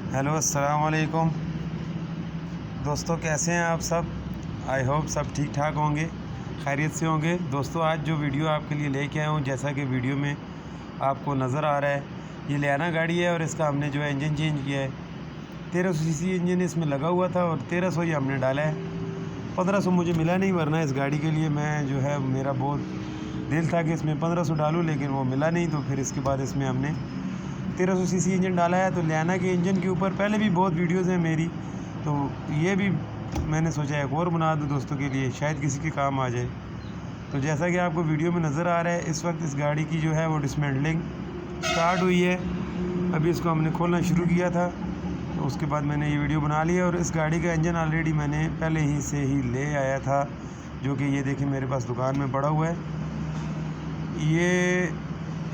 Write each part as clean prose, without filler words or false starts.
Hello अस्सलाम वालेकुम दोस्तों, कैसे हैं आप सब। आई होप सब ठीक ठाक होंगे, खैरियत से होंगे। दोस्तों, आज जो वीडियो आपके लिए लेके आया हूँ, जैसा कि वीडियो में आपको नज़र आ रहा है, ये लियाना गाड़ी है और इसका हमने जो है इंजन चेंज किया है। 1300 सीसी इंजन इसमें लगा हुआ था और 1300 ही हमने डाला है। 1500 मुझे मिला नहीं, वरना इस गाड़ी के लिए मैं जो है मेरा बहुत दिल था कि इसमें 1500 डालूँ, लेकिन वो मिला नहीं। तो फिर इसके बाद इसमें हमने 1300 सीसी इंजन डाला है। तो लियाना के इंजन के ऊपर पहले भी बहुत वीडियोज़ हैं मेरी, तो ये भी मैंने सोचा एक और बना दूँ दोस्तों के लिए, शायद किसी के काम आ जाए। तो जैसा कि आपको वीडियो में नज़र आ रहा है, इस वक्त इस गाड़ी की जो है वो डिसमेंटलिंग स्टार्ट हुई है। अभी इसको हमने खोलना शुरू किया था, तो उसके बाद मैंने ये वीडियो बना लिया। और इस गाड़ी का इंजन ऑलरेडी मैंने पहले ही से ही ले आया था, जो कि ये देखिए मेरे पास दुकान में पड़ा हुआ है। ये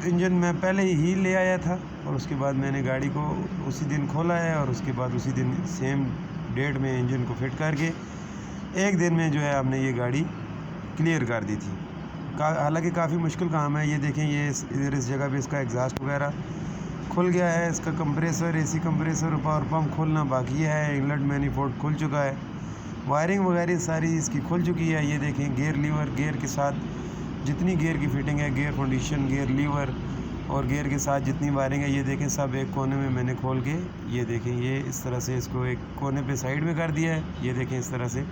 इंजन मैं पहले ही ले आया था और उसके बाद मैंने गाड़ी को उसी दिन खोला है और उसके बाद उसी दिन सेम डेट में इंजन को फिट करके एक दिन में जो है हमने ये गाड़ी क्लियर कर दी थी। हालांकि काफ़ी मुश्किल काम है। ये देखें, ये इधर इस जगह पे इसका एग्जॉस्ट वगैरह खुल गया है, इसका compressor, AC compressor, power pump खोलना बाकी है, इनलेट मैनिफोल्ड खुल चुका है, वायरिंग वगैरह सारी इसकी खुल चुकी है। ये देखें, गियर लीवर, गियर के साथ जितनी गियर की फिटिंग है, गियर फाउंडेशन, गियर लीवर और गियर के साथ जितनी वायरिंग है, ये देखें सब एक कोने में मैंने खोल के, ये देखें, ये इस तरह से इसको एक कोने पे साइड में कर दिया है। ये देखें, इस तरह से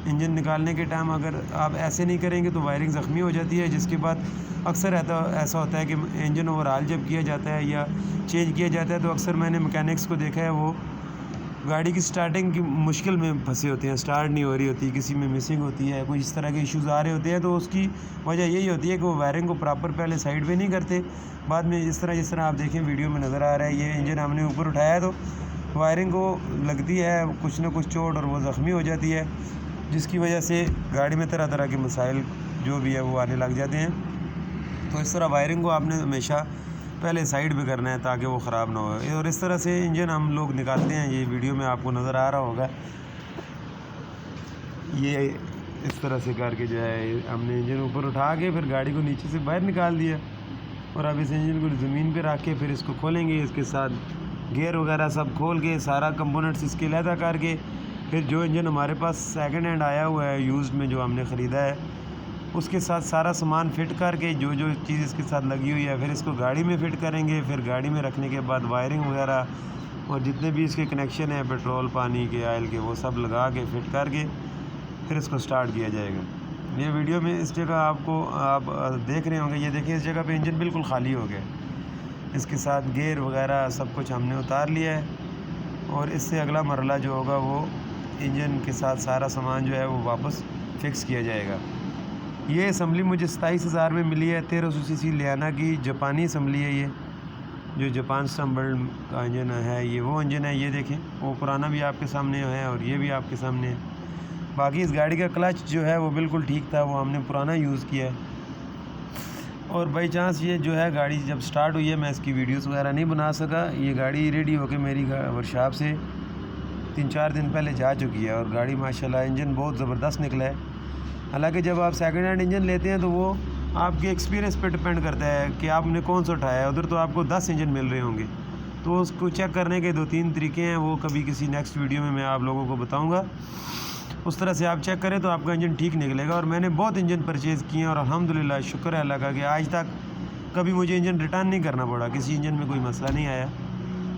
इंजन निकालने के टाइम अगर आप ऐसे नहीं करेंगे तो वायरिंग ज़ख्मी हो जाती है, जिसके बाद अक्सर ऐसा होता है कि इंजन ओवरहाल जब किया जाता है या चेंज किया जाता है, तो अक्सर मैंने मैकेनिक्स को देखा है, वो गाड़ी की स्टार्टिंग की मुश्किल में फंसे होते हैं, स्टार्ट नहीं हो रही होती, किसी में मिसिंग होती है, कोई इस तरह के इश्यूज़ आ रहे होते हैं। तो उसकी वजह यही होती है कि वो वायरिंग को प्रॉपर पहले साइड पे नहीं करते, बाद में जिस तरह आप देखें वीडियो में नज़र आ रहा है, ये इंजन हमने ऊपर उठाया है तो वायरिंग को लगती है कुछ ना कुछ चोट और वो ज़ख्मी हो जाती है, जिसकी वजह से गाड़ी में तरह तरह के मसाइल जो भी है वो आने लग जाते हैं। तो इस तरह वायरिंग को आपने हमेशा पहले साइड पे करना है ताकि वो ख़राब ना हो। और इस तरह से इंजन हम लोग निकालते हैं। ये वीडियो में आपको नज़र आ रहा होगा, ये इस तरह से करके जो है हमने इंजन ऊपर उठा के फिर गाड़ी को नीचे से बाहर निकाल दिया। और अब इस इंजन को ज़मीन पे रख के फिर इसको खोलेंगे, इसके साथ गियर वगैरह सब खोल के सारा कंपोनेंट्स इसके अलहदा करके, फिर जो इंजन हमारे पास सेकंड हैंड आया हुआ है यूज़्ड में जो हमने ख़रीदा है, उसके साथ सारा सामान फ़िट करके जो जो चीज़ इसके साथ लगी हुई है, फिर इसको गाड़ी में फ़िट करेंगे। फिर गाड़ी में रखने के बाद वायरिंग वगैरह और जितने भी इसके कनेक्शन हैं, पेट्रोल, पानी के, ऑयल के, वो सब लगा के फ़िट करके फिर इसको स्टार्ट किया जाएगा। ये वीडियो में इस जगह आप देख रहे होंगे, ये देखिए, इस जगह पे इंजन बिल्कुल खाली हो गया। इसके साथ गियर वगैरह सब कुछ हमने उतार लिया है और इससे अगला मरला जो होगा वो इंजन के साथ सारा सामान जो है वो वापस फिक्स किया जाएगा। ये असम्बली मुझे 27,000 में मिली है। 1300 सीसी लियाना की जापानी असम्बली है। ये जो जापान स्टम्बल्ड का इंजन है, ये वो इंजन है। ये देखें, वो पुराना भी आपके सामने है और ये भी आपके सामने है। बाकी इस गाड़ी का क्लच जो है वो बिल्कुल ठीक था, वो हमने पुराना यूज़ किया है। और बाई चांस ये जो है गाड़ी जब स्टार्ट हुई है, मैं इसकी वीडियोज़ वगैरह नहीं बना सका। ये गाड़ी रेडी होकर मेरी वर्कशॉप से 3-4 दिन पहले जा चुकी है और गाड़ी माशाल्लाह इंजन बहुत ज़बरदस्त निकला है। हालांकि जब आप सेकंड हैंड इंजन लेते हैं तो वो आपके एक्सपीरियंस पे डिपेंड करता है कि आपने कौन सा उठाया है। उधर तो आपको 10 इंजन मिल रहे होंगे, तो उसको चेक करने के 2-3 तरीके हैं, वो कभी किसी नेक्स्ट वीडियो में मैं आप लोगों को बताऊंगा। उस तरह से आप चेक करें तो आपका इंजन ठीक निकलेगा। और मैंने बहुत इंजन परचेज़ किए हैं और अल्हम्दुलिल्लाह शुक्र है अल्लाह का कि आज तक कभी मुझे इंजन रिटर्न नहीं करना पड़ा, किसी इंजन में कोई मसला नहीं आया।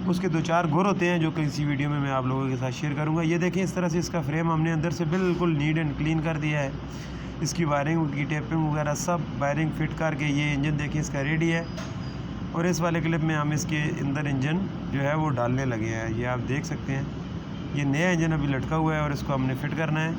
उसके 2-4 गुर होते हैं जो किसी वीडियो में मैं आप लोगों के साथ शेयर करूंगा। ये देखें, इस तरह से इसका फ्रेम हमने अंदर से बिल्कुल नीट एंड क्लीन कर दिया है। इसकी वायरिंग की टेपिंग वगैरह सब वायरिंग फिट करके ये इंजन देखें इसका रेडी है। और इस वाले क्लिप में हम इसके अंदर इंजन जो है वो डालने लगे हैं। ये आप देख सकते हैं, ये नया इंजन अभी लटका हुआ है और इसको हमने फ़िट करना है।